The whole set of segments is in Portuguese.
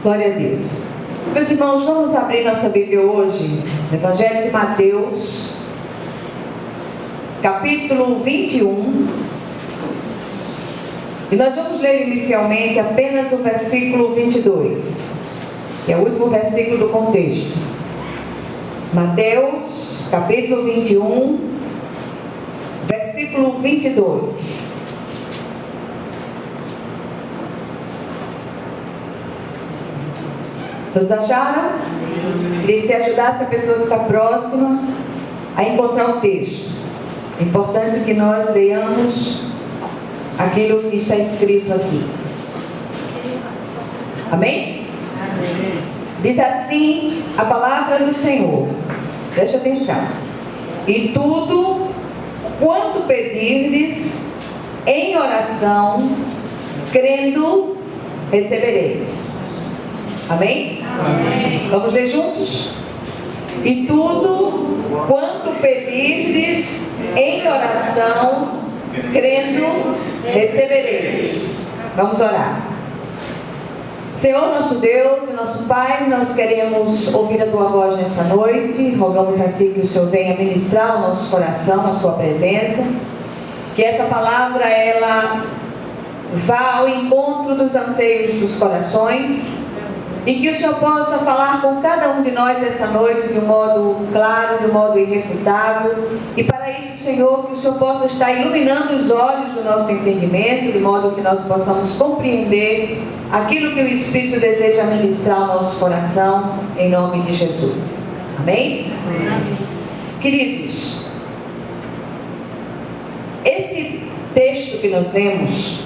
Glória a Deus. Meus irmãos, vamos abrir nossa Bíblia hoje, no Evangelho de Mateus, capítulo 21. E nós vamos ler inicialmente apenas o versículo 22, que é o último versículo do contexto. Mateus, capítulo 21, versículo 22. Todos acharam? Queria que você ajudasse a pessoa que está próxima a encontrar o texto. É importante que nós leiamos aquilo que está escrito aqui. Amém? Amém. Diz assim a palavra do Senhor. Preste atenção. E tudo quanto pedirdes em oração, crendo, recebereis. Amém? Amém. Vamos ler juntos? E tudo quanto pedirdes em oração, crendo, recebereis. Vamos orar. Senhor nosso Deus e nosso Pai, nós queremos ouvir a Tua voz nessa noite. Rogamos a Ti que o Senhor venha ministrar o nosso coração, a Sua presença. Que essa palavra, ela vá ao encontro dos anseios dos corações. E que o Senhor possa falar com cada um de nós essa noite de um modo claro, de um modo irrefutável. E para isso, Senhor, que o Senhor possa estar iluminando os olhos do nosso entendimento, de modo que nós possamos compreender aquilo que o Espírito deseja ministrar ao nosso coração, em nome de Jesus. Amém? Amém. Queridos, esse texto que nós lemos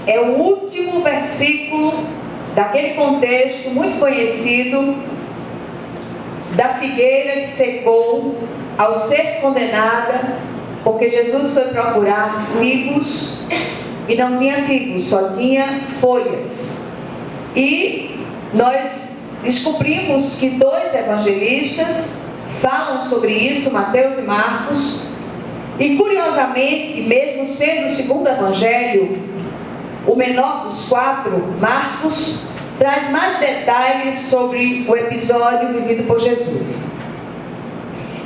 é o último versículo daquele contexto muito conhecido da figueira que secou ao ser condenada, porque Jesus foi procurar figos e não tinha figos, só tinha folhas. E nós descobrimos que dois evangelistas falam sobre isso, Mateus e Marcos, e curiosamente, mesmo sendo o segundo evangelho, o menor dos quatro, Marcos, traz mais detalhes sobre o episódio vivido por Jesus.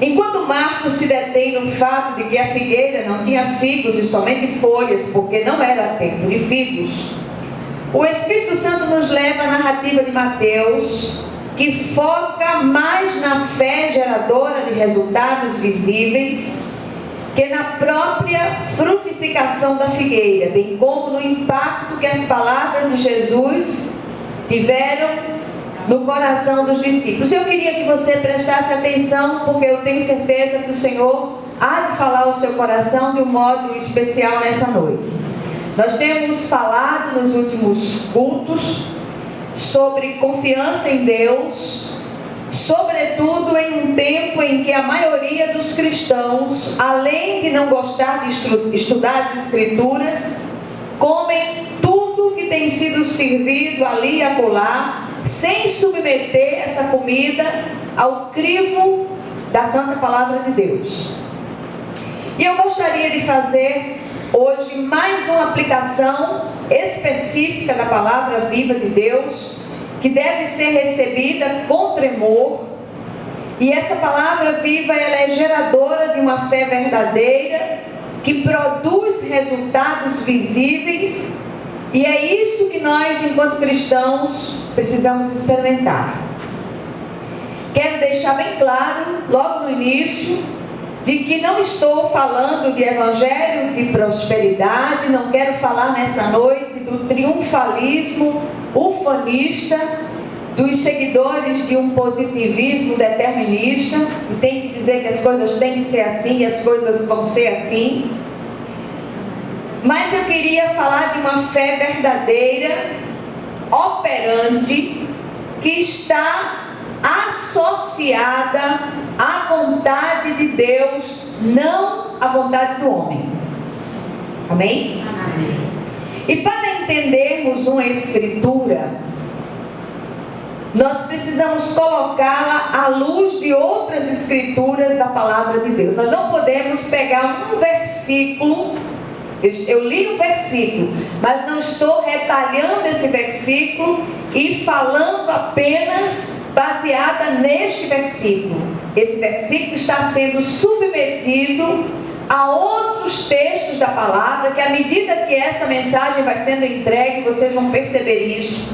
Enquanto Marcos se detém no fato de que a figueira não tinha figos e somente folhas, porque não era tempo de figos, o Espírito Santo nos leva à narrativa de Mateus, que foca mais na fé geradora de resultados visíveis que na própria frutificação da figueira, bem como no impacto que as palavras de Jesus tiveram no coração dos discípulos. Eu queria que você prestasse atenção, porque eu tenho certeza que o Senhor há de falar ao seu coração de um modo especial nessa noite. Nós temos falado nos últimos cultos sobre confiança em Deus, sobretudo em um tempo em que a maioria dos cristãos, além de não gostar de estudar as Escrituras, comem tudo que tem sido servido ali e acolá, sem submeter essa comida ao crivo da Santa Palavra de Deus. E eu gostaria de fazer hoje mais uma aplicação específica da Palavra viva de Deus, que deve ser recebida com tremor. E essa palavra viva, ela é geradora de uma fé verdadeira, que produz resultados visíveis, e é isso que nós, enquanto cristãos, precisamos experimentar. Quero deixar bem claro, logo no início, de que não estou falando de evangelho de prosperidade, não quero falar nessa noite do triunfalismo ufanista, dos seguidores de um positivismo determinista, que tem que dizer que as coisas têm que ser assim e as coisas vão ser assim. Mas eu queria falar de uma fé verdadeira, operante, que está associada à vontade de Deus, não à vontade do homem. Amém? Amém. E para entendermos uma escritura, nós precisamos colocá-la à luz de outras escrituras da palavra de Deus. Nós não podemos pegar um versículo Eu li um versículo, mas não estou retalhando esse versículo e falando apenas baseada neste versículo. Esse versículo está sendo submetido a outros textos da palavra, que à medida que essa mensagem vai sendo entregue, vocês vão perceber isso.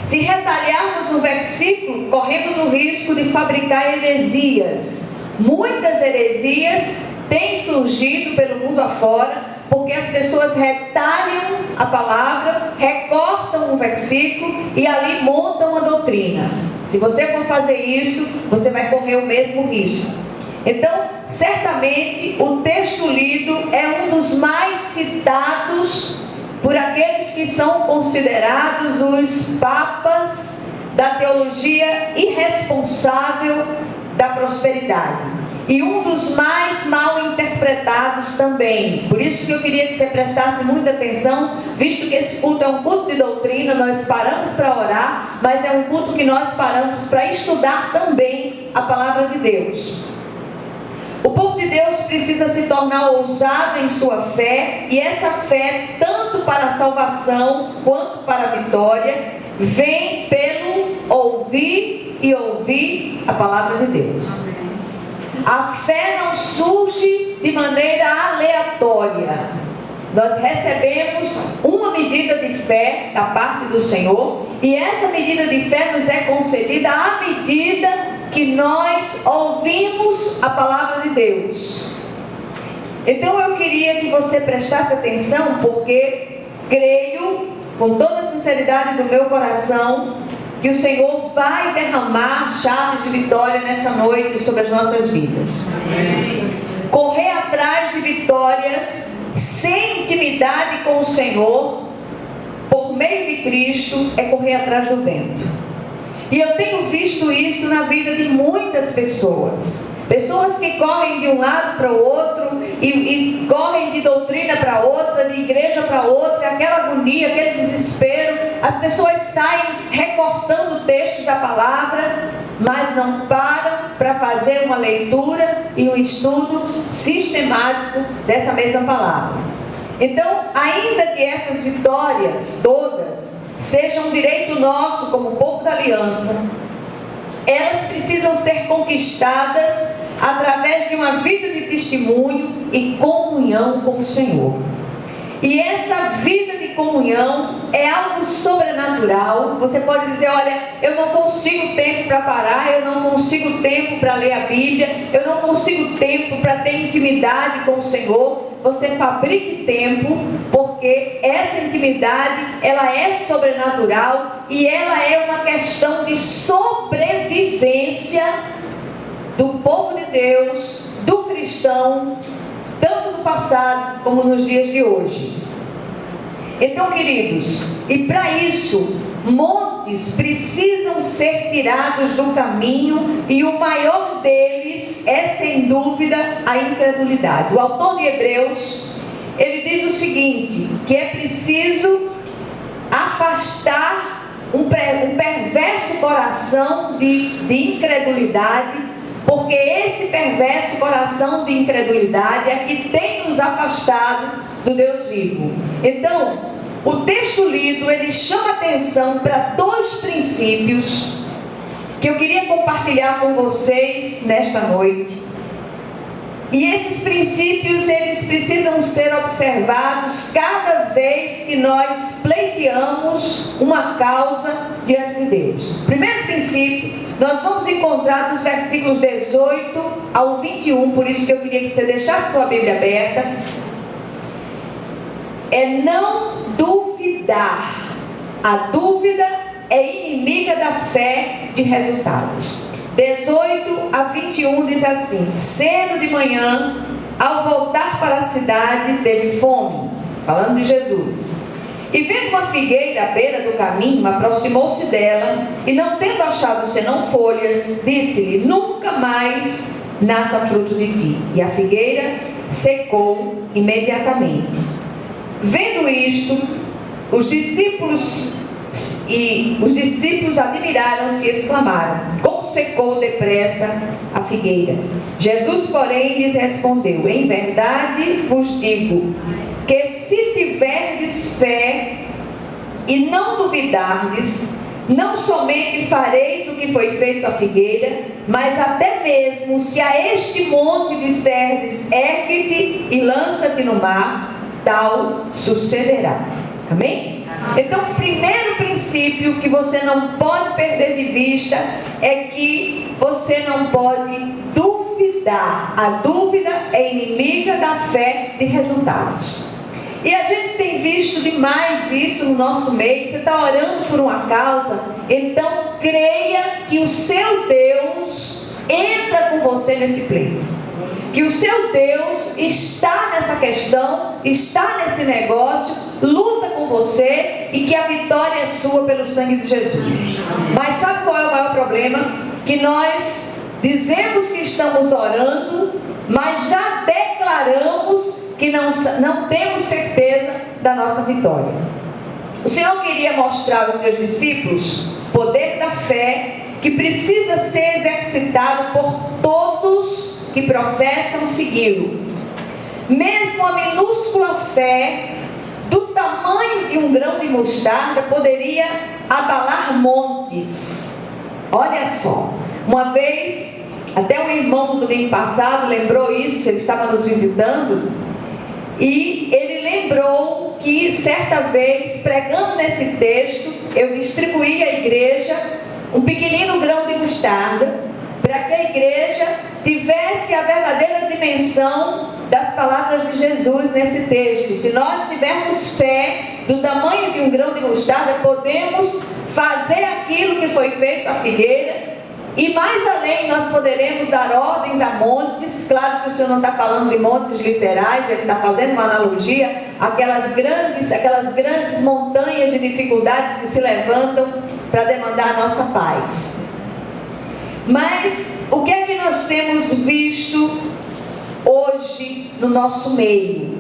Se retalharmos um versículo, corremos o risco de fabricar heresias. Muitas heresias têm surgido pelo mundo afora, porque as pessoas retalham a palavra, recortam um versículo e ali montam uma doutrina. Se você for fazer isso, você vai correr o mesmo risco. Então, certamente, o texto lido é um dos mais citados por aqueles que são considerados os papas da teologia irresponsável da prosperidade. E um dos mais mal interpretados também. Por isso que eu queria que você prestasse muita atenção, visto que esse culto é um culto de doutrina, nós paramos para orar, mas é um culto que nós paramos para estudar também a palavra de Deus. O povo de Deus precisa se tornar ousado em sua fé, e essa fé, tanto para a salvação quanto para a vitória, vem pelo ouvir e ouvir a palavra de Deus. A fé não surge de maneira aleatória. Nós recebemos uma medida de fé da parte do Senhor, e essa medida de fé nos é concedida à medida que nós ouvimos a palavra de Deus. Então eu queria que você prestasse atenção, porque creio com toda a sinceridade do meu coração que o Senhor vai derramar chaves de vitória nessa noite sobre as nossas vidas. Amém. Correr atrás de vitórias sem intimidade com o Senhor, por meio de Cristo, é correr atrás do vento. E eu tenho visto isso na vida de muitas pessoas. Pessoas que correm de um lado para o outro e correm de doutrina para outra, de igreja para outra, aquela agonia, aquele desespero. As pessoas saem recortando o texto da palavra, mas não param para fazer uma leitura e um estudo sistemático dessa mesma palavra. Então, ainda que essas vitórias todas sejam um direito nosso como povo da aliança, elas precisam ser conquistadas através de uma vida de testemunho e comunhão com o Senhor. E essa vida de comunhão é algo sobrenatural. Você pode dizer, olha, eu não consigo tempo para parar, eu não consigo tempo para ler a Bíblia, eu não consigo tempo para ter intimidade com o Senhor. Você fabrique tempo, porque essa intimidade, ela é sobrenatural e ela é uma questão de sobrevivência do povo de Deus, do cristão, tanto no passado como nos dias de hoje. Então, queridos, e para isso, montes precisam ser tirados do caminho, e o maior deles é, sem dúvida, a incredulidade. O autor de Hebreus, ele diz o seguinte, que é preciso afastar um perverso coração de incredulidade, porque esse perverso coração de incredulidade é que tem nos afastado do Deus vivo. Então, o texto lido, ele chama atenção para dois princípios que eu queria compartilhar com vocês nesta noite. E esses princípios, eles precisam ser observados cada vez que nós pleiteamos uma causa diante de Deus. Primeiro princípio, nós vamos encontrar dos versículos 18 ao 21, por isso que eu queria que você deixasse sua Bíblia aberta. É não duvidar. A dúvida é inimiga da fé de resultados. 18 a 21 diz assim: cedo de manhã, ao voltar para a cidade, teve fome. Falando de Jesus. E vendo uma figueira à beira do caminho, aproximou-se dela, e não tendo achado senão folhas, disse-lhe: nunca mais nasça fruto de ti. E a figueira secou imediatamente. Vendo isto, os discípulos E os discípulos admiraram-se e exclamaram: como secou depressa a figueira? Jesus, porém, lhes respondeu: em verdade vos digo, que se tiverdes fé e não duvidardes, não somente fareis o que foi feito à figueira, mas até mesmo se a este monte disserdes: ergue-te e lança-te no mar, tal sucederá. Amém? Então, o primeiro princípio que você não pode perder de vista é que você não pode duvidar. A dúvida é inimiga da fé de resultados. E a gente tem visto demais isso no nosso meio. Você está orando por uma causa, então creia que o seu Deus entra com você nesse pleito, que o seu Deus está nessa questão, está nesse negócio, luta com você, e que a vitória é sua pelo sangue de Jesus. Mas sabe qual é o maior problema? Que nós dizemos que estamos orando, mas já declaramos que não temos certeza da nossa vitória. O Senhor queria mostrar aos seus discípulos o poder da fé, que precisa ser exercitado por todos que professam segui-lo. Mesmo a minúscula fé do tamanho de um grão de mostarda poderia abalar montes. Olha só, uma vez, até um irmão do domingo passado lembrou isso, ele estava nos visitando, e ele lembrou que certa vez, pregando nesse texto, eu distribuí à igreja um pequenino grão de mostarda, para que a igreja tivesse a verdadeira dimensão das palavras de Jesus nesse texto. Se nós tivermos fé do tamanho de um grão de mostarda, podemos fazer aquilo que foi feito à figueira, e mais além nós poderemos dar ordens a montes. Claro que o Senhor não está falando de montes literais, Ele está fazendo uma analogia àquelas grandes montanhas de dificuldades que se levantam para demandar a nossa paz. Mas o que é que nós temos visto hoje no nosso meio?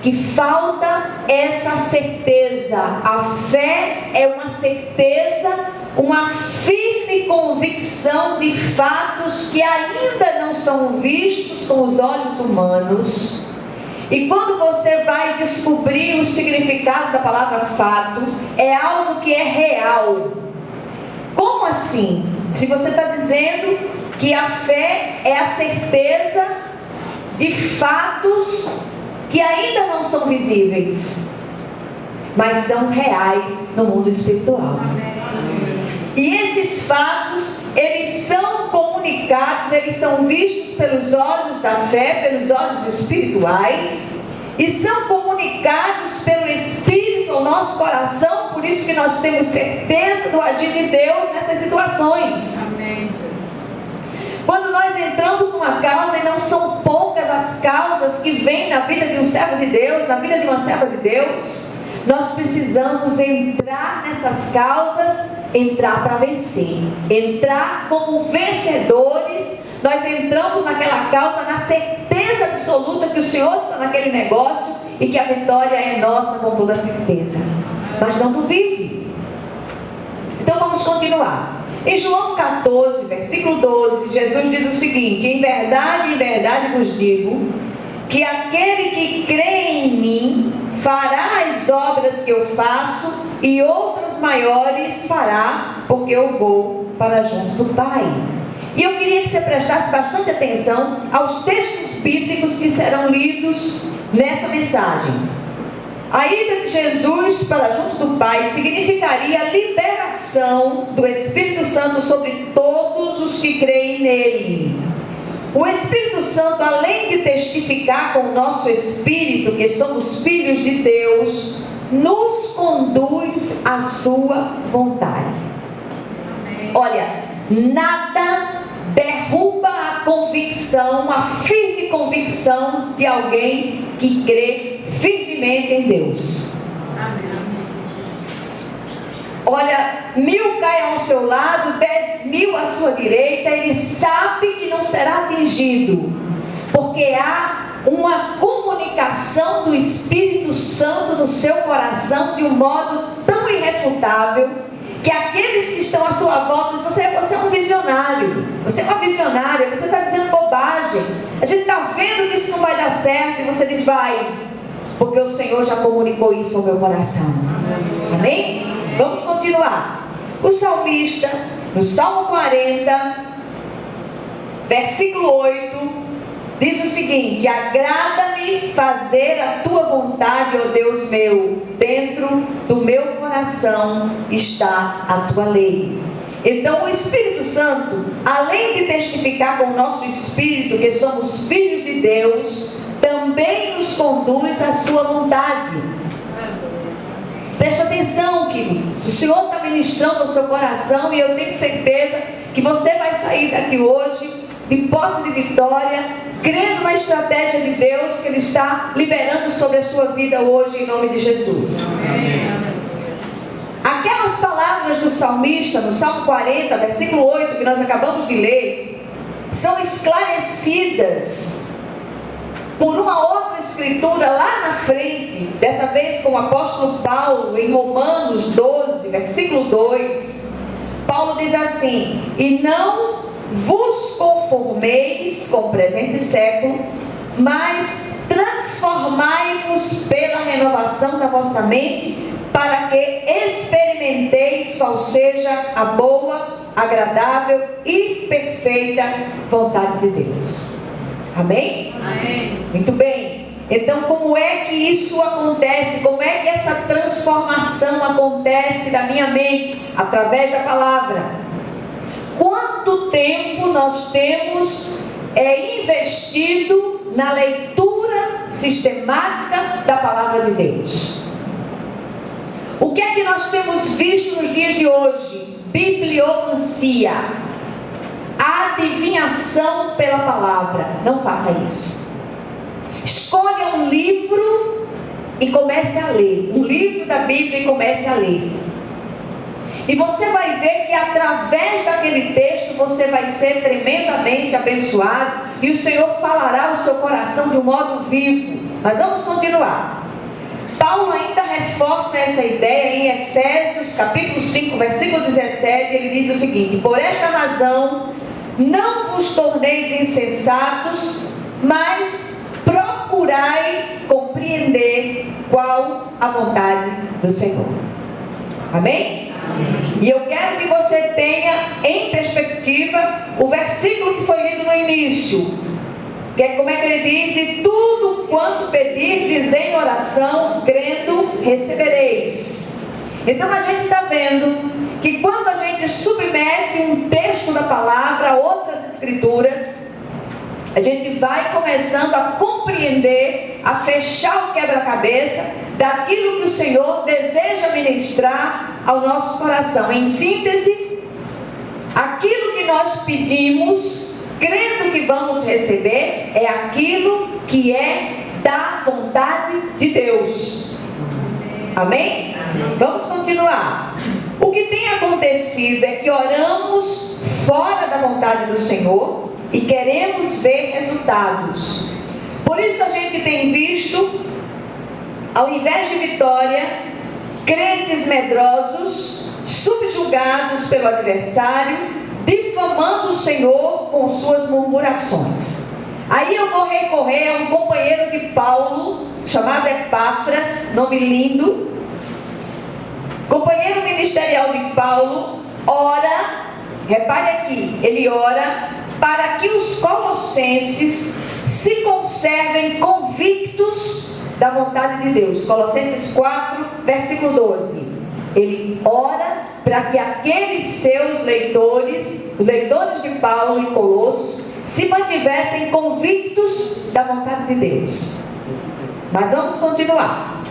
Que falta essa certeza. A fé é uma certeza, uma firme convicção de fatos que ainda não são vistos com os olhos humanos. E quando você vai descobrir o significado da palavra fato, é algo que é real. Como assim? Se você está dizendo que a fé é a certeza de fatos que ainda não são visíveis, mas são reais no mundo espiritual. E esses fatos, eles são comunicados, eles são vistos pelos olhos da fé, pelos olhos espirituais, e são comunicados pelo Espírito ao nosso coração. Por isso que nós temos certeza do agir de Deus nessas situações. Amém. Quando nós entramos numa causa, e não são poucas as causas que vêm na vida de um servo de Deus, na vida de uma serva de Deus, nós precisamos entrar nessas causas, entrar para vencer, entrar como vencedores. Nós entramos naquela causa na certeza absoluta que o Senhor está naquele negócio e que a vitória é nossa com toda certeza. Mas não duvide. Então vamos continuar. Em João 14, versículo 12, Jesus diz o seguinte: em verdade vos digo, que aquele que crê em mim fará as obras que eu faço, e outras maiores fará, porque eu vou para junto do Pai. E eu queria que você prestasse bastante atenção aos textos bíblicos que serão lidos nessa mensagem. A ida de Jesus para junto do Pai significaria a liberação do Espírito Santo sobre todos os que creem nele. O Espírito Santo, além de testificar com o nosso espírito que somos filhos de Deus, nos conduz à sua vontade. Olha, nada derruba a convicção, a firme convicção de alguém que crê firmemente em Deus. Amém. Olha, 1000 caem ao seu lado, 10.000 à sua direita, ele sabe que não será atingido, porque há uma comunicação do Espírito Santo no seu coração de um modo tão irrefutável que aqueles que estão à sua volta dizem: você é um visionário, você é uma visionária, você está dizendo bobagem, a gente está vendo que isso não vai dar certo. E você diz: vai, porque o Senhor já comunicou isso ao meu coração. Amém? Vamos continuar. O salmista, no Salmo 40, versículo 8, diz o seguinte: agrada-me fazer a tua vontade, ó Deus meu, dentro do meu coração está a tua lei. Então o Espírito Santo, além de testificar com o nosso espírito que somos filhos de Deus, também nos conduz à sua vontade. Presta atenção, querido. Se o Senhor está ministrando ao seu coração, e eu tenho certeza que você vai sair daqui hoje de posse de vitória, crendo na estratégia de Deus que Ele está liberando sobre a sua vida hoje, em nome de Jesus. Amém. Aquelas palavras do salmista, no Salmo 40, versículo 8, que nós acabamos de ler, são esclarecidas por uma outra escritura lá na frente, dessa vez com o apóstolo Paulo, em Romanos 12, versículo 2. Paulo diz assim: e não vos conformeis com o presente século, mas transformai-vos pela renovação da vossa mente, para que experimenteis qual seja a boa, agradável e perfeita vontade de Deus. Amém? Amém. Muito bem. Então, como é que isso acontece? Como é que essa transformação acontece da minha mente? Através da palavra. Quanto tempo nós temos investido na leitura sistemática da palavra de Deus? O que é que nós temos visto nos dias de hoje? Bibliomancia, adivinhação pela palavra. Não faça isso. Escolha um livro e comece a ler. Um livro da Bíblia e comece a ler. E você vai ver que através daquele texto você vai ser tremendamente abençoado. E o Senhor falará ao seu coração de um modo vivo. Mas vamos continuar. Paulo ainda reforça essa ideia em Efésios capítulo 5, versículo 17. Ele diz o seguinte: por esta razão não vos torneis insensatos, mas procurai compreender qual a vontade do Senhor. Amém? Amém. E eu quero que você tenha em perspectiva o versículo que foi lido no início. Como é que ele diz? E tudo quanto pedirdes em oração, crendo, recebereis. Então a gente está vendo que quando a gente submete um texto da palavra a outras escrituras, a gente vai começando a compreender, a fechar o quebra-cabeça daquilo que o Senhor deseja ministrar ao nosso coração. Em síntese, aquilo que nós pedimos, crendo que vamos receber, é aquilo que é da vontade de Deus. Amém? Amém? Vamos continuar. O que tem acontecido é que oramos fora da vontade do Senhor e queremos ver resultados. Por isso a gente tem visto, ao invés de vitória, crentes medrosos, subjugados pelo adversário, difamando o Senhor com suas murmurações. Aí eu vou recorrer a um companheiro de Paulo, chamado Epáfras, nome lindo, companheiro ministerial de Paulo. Ora, repare aqui, ele ora para que os colossenses se conservem convictos da vontade de Deus. Colossenses 4, versículo 12. Ele ora para que aqueles seus leitores, os leitores de Paulo em Colossos, se mantivessem convictos da vontade de Deus. Mas vamos continuar.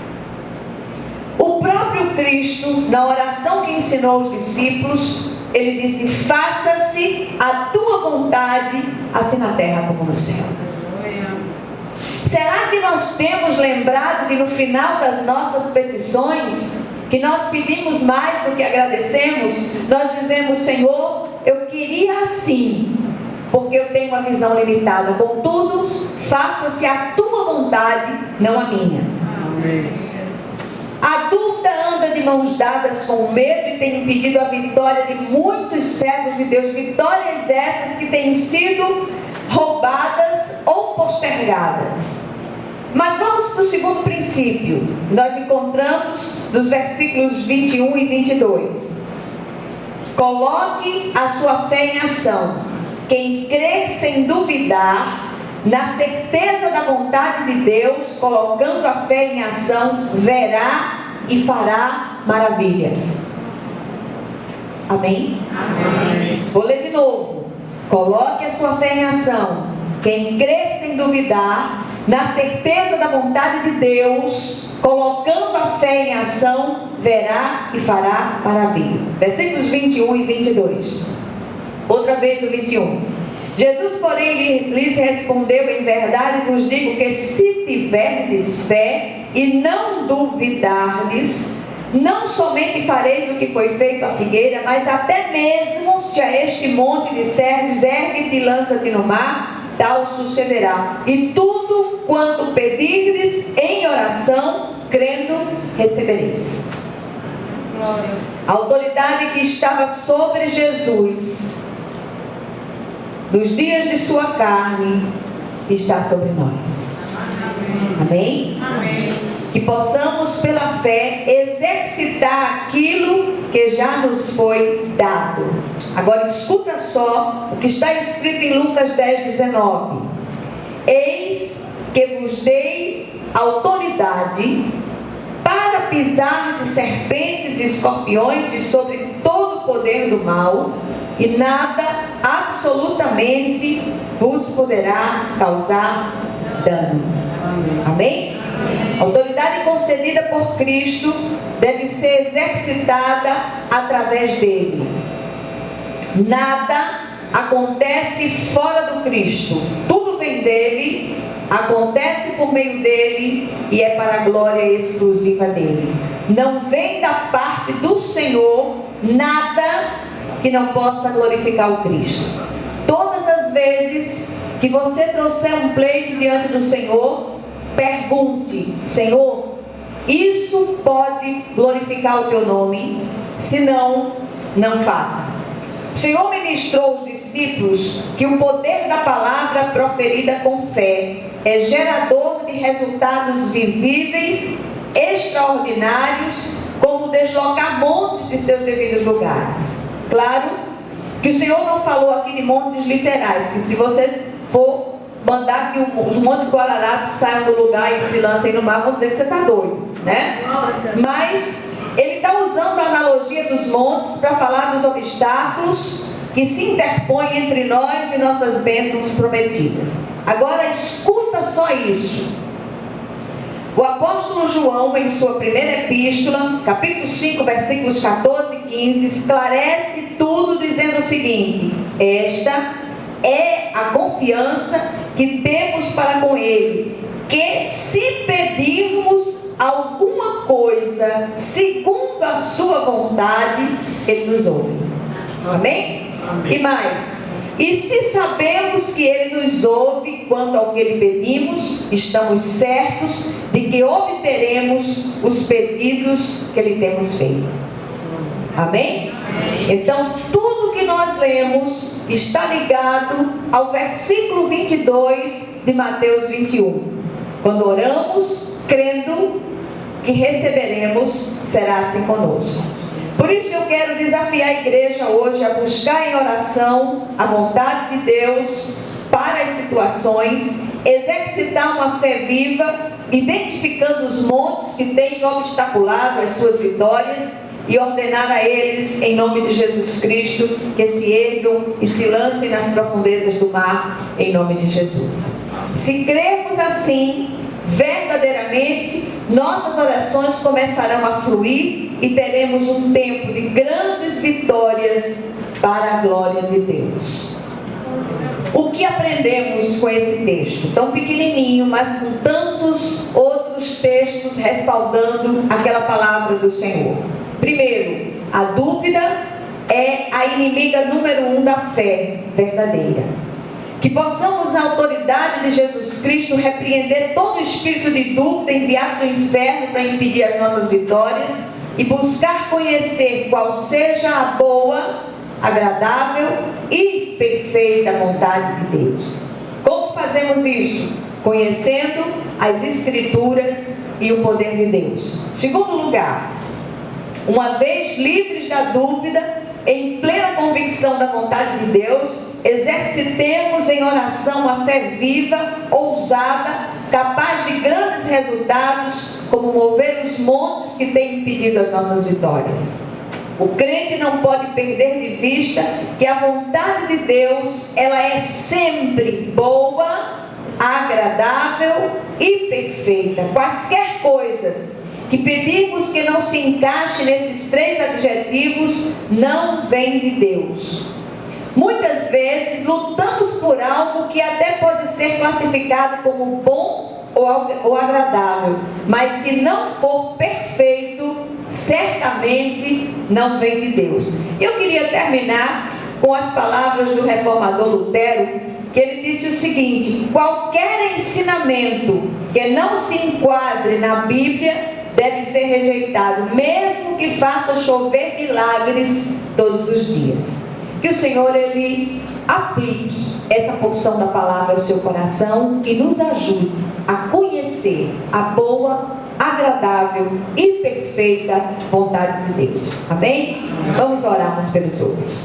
O próprio Cristo, na oração que ensinou os discípulos, ele disse: faça-se a tua vontade, assim na terra como no céu. Será que nós temos lembrado que no final das nossas petições, que nós pedimos mais do que agradecemos, nós dizemos: Senhor, eu queria assim, porque eu tenho uma visão limitada. Contudo, faça-se a tua vontade, não a minha. Amém. A dúvida anda de mãos dadas com o medo e tem impedido a vitória de muitos servos de Deus. Vitórias essas que têm sido roubadas ou postergadas. Mas vamos para o segundo princípio. Nós encontramos nos versículos 21 e 22. Coloque a sua fé em ação. Quem crer sem duvidar, na certeza da vontade de Deus, colocando a fé em ação, verá e fará maravilhas. Amém? Amém. Vou ler de novo. Coloque a sua fé em ação. Quem crer sem duvidar, na certeza da vontade de Deus, colocando a fé em ação, verá e fará maravilhas. Versículos 21 e 22. Outra vez o 21. Jesus, porém, lhes respondeu: em verdade vos digo que se tiverdes fé e não duvidardes, não somente fareis o que foi feito à figueira, mas até mesmo se a este monte disserdes: ergue-te e lança-te no mar, tal sucederá. E tudo quanto pedirdes em oração, crendo, recebereis. Glória. A autoridade que estava sobre Jesus nos dias de sua carne está sobre nós. Amém? Amém? Que possamos pela fé exercitar aquilo que já nos foi dado. Agora escuta só o que está escrito em Lucas 10:19. Eis que vos dei autoridade para pisar de serpentes e escorpiões e sobre todo o poder do mal, e nada absolutamente vos poderá causar dano. Amém? A autoridade concedida por Cristo deve ser exercitada através dele. Nada acontece fora do Cristo. Tudo vem dele, acontece por meio dele e é para a glória exclusiva dele. Não vem da parte do Senhor nada que não possa glorificar o Cristo. Todas as vezes que você trouxer um pleito diante do Senhor, pergunte: Senhor, isso pode glorificar o teu nome? Se não, não faça. O Senhor ministrou aos discípulos que o poder da palavra proferida com fé é gerador de resultados visíveis, extraordinários, como deslocar montes de seus devidos lugares. Claro que o Senhor não falou aqui de montes literais, que se você for mandar que os montes Guararapes saiam do lugar e se lancem no mar, vão dizer que você está doido, né? Mas ele está usando a analogia dos montes para falar dos obstáculos que se interpõem entre nós e nossas bênçãos prometidas. Agora escuta só isso. O apóstolo João, em sua primeira epístola, capítulo 5, versículos 14 e 15, esclarece tudo dizendo o seguinte: esta é a confiança que temos para com Ele, que se pedirmos alguma coisa segundo a sua vontade, Ele nos ouve. Amém? Amém. E mais: e se sabemos que Ele nos ouve quanto ao que lhe pedimos, estamos certos de que obteremos os pedidos que lhe temos feito. Amém? Amém. Então, tudo que nós lemos está ligado ao versículo 22 de Mateus 21. Quando oramos, crendo que receberemos, será assim conosco. Por isso eu quero desafiar a igreja hoje a buscar em oração a vontade de Deus para as situações, exercitar uma fé viva, identificando os montes que têm obstaculado as suas vitórias e ordenar a eles, em nome de Jesus Cristo, que se ergam e se lancem nas profundezas do mar, em nome de Jesus. Se crermos assim, verdadeiramente, nossas orações começarão a fluir e teremos um tempo de grandes vitórias para a glória de Deus. O que aprendemos com esse texto? Tão pequenininho, mas com tantos outros textos respaldando aquela palavra do Senhor. Primeiro, a dúvida é a inimiga número 1 da fé verdadeira. Que possamos, na autoridade de Jesus Cristo, repreender todo espírito de dúvida enviado do inferno para impedir as nossas vitórias e buscar conhecer qual seja a boa, agradável e perfeita vontade de Deus. Como fazemos isso? Conhecendo as Escrituras e o poder de Deus. Segundo lugar, uma vez livres da dúvida, em plena convicção da vontade de Deus, exercitemos em oração a fé viva, ousada, capaz de grandes resultados, como mover os montes que têm impedido as nossas vitórias. O crente não pode perder de vista que a vontade de Deus, ela é sempre boa, agradável e perfeita. Quaisquer coisas que pedirmos que não se encaixe nesses três adjetivos, não vem de Deus. Muitas vezes lutamos por algo que até pode ser classificado como bom ou agradável, mas se não for perfeito, certamente não vem de Deus. Eu queria terminar com as palavras do reformador Lutero, que ele disse o seguinte: qualquer ensinamento que não se enquadre na Bíblia deve ser rejeitado, mesmo que faça chover milagres todos os dias. Que o Senhor, Ele aplique essa porção da palavra ao seu coração e nos ajude a conhecer a boa, agradável e perfeita vontade de Deus. Amém? Vamos orar uns pelos outros.